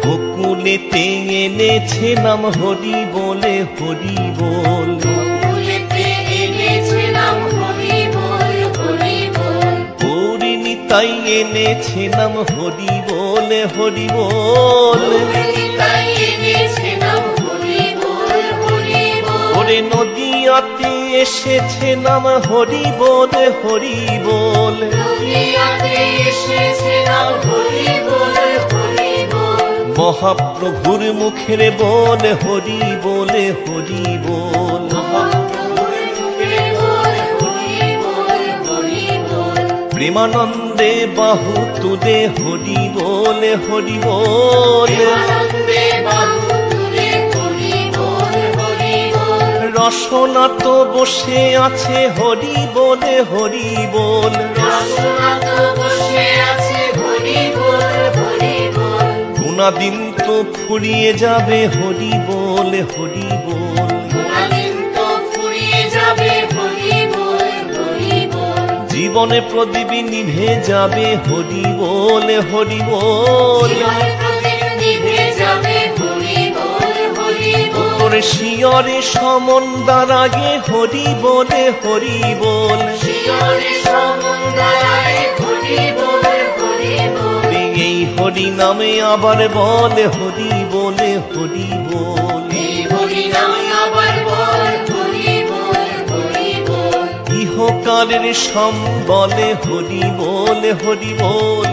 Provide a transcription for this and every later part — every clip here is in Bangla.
গোকুলেতে এনেছে নাম হরি বলে হরি বল, হরিণী তাই এনেছে নাম হরি বলে হরি বল। ওরে নদিয়াতে এসেছে নাম হরি বলে হরি বল, মহাপ্রভুর মুখের বল হরি বলে হরি বল। প্রেমানন্দে বাহু তুলে হরি বলে হরি বল, রসনা তো বসে আছে হরি বলে হরি বল, গুণাদিন তো ফুরিয়ে যাবে হরি বলে হরি বল, জীবনে প্রদীপ নিভে যাবে হরি বলে হরি বল। তোরে শিয়রে সমন্দার আগে হরি বলে হরি বল, এই হরি নামে আবার বলে হরি বলে হরি বল, ইহকালের সম্বলে হরি বলে হরি বল,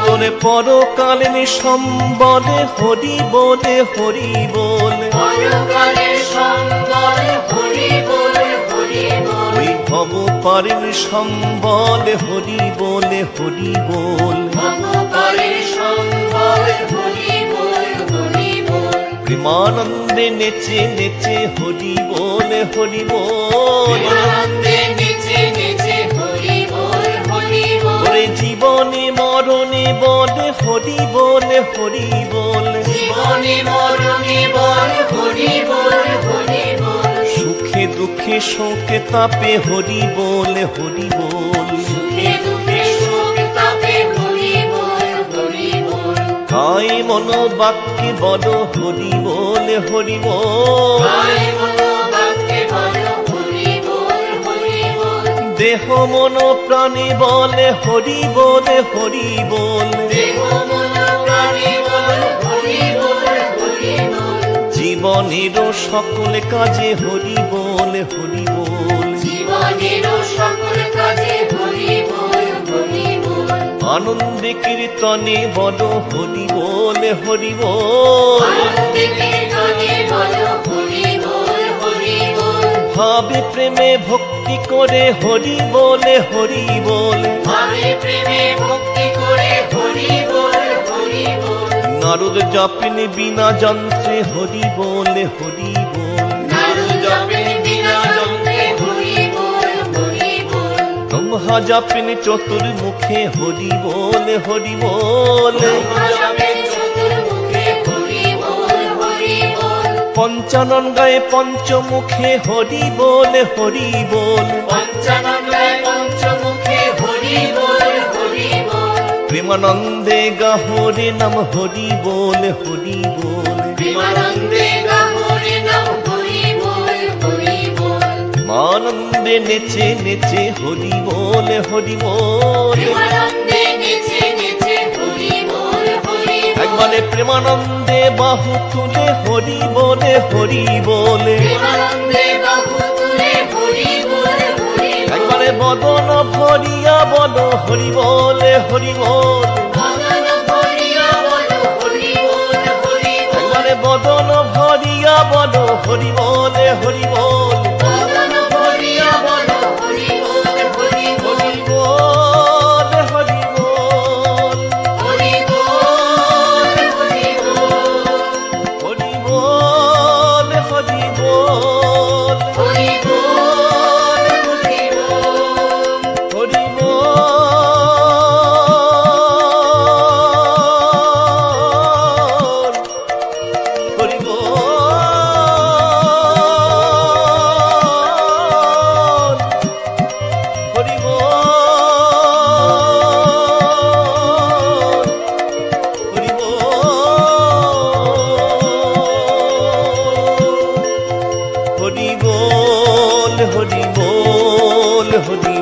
তোরে পরকালের সম্বলে হরি বলে হরি বল, ওই ভব পারের সম্বলে হরি বলে হরি বল, প্রেমানন্দে নেচে নেচে হরি বলে হরি বল, ওরে জীবনে মরণে বলে হরি বলে হরি বল, সুখে দুঃখে শোকে তাপে হরি বলে হরি বল, কায় মন বাক্যে বল হরি বলে হরি বল, দেহ মন প্রাণী বলে হরি বলে হরি বল, জীবনের সকল কাজে হরি বলে হরি বল, আনন্দে কীর্তনে বল হরি বলে হরি বল, ভাবে প্রেমে ভক্তি করে হরি বলে হরি বল, নারদ জপেন বিনা যন্ত্রে হরি বলে হরি বল, ব্রহ্মা জপেন চতুর্মুখে হরি বলে হরি বল, পঞ্চানন গায়ে পঞ্চমুখে হরি বলে হরি বল, প্রেমানন্দে গাহরে নাম হরি বলে হরি বল, আনন্দে নেচে নেচে হরি বলে হরি বল, একবারে প্রেমানন্দে বাহু তুলে হরি বলে হরি বলে, একবারে বদন ভরিয়া বল হরি বলে হরি বল, একবারে বদন ভরিয়া বল হরি বলে হরি বল, হরি বল। হরি বল হরি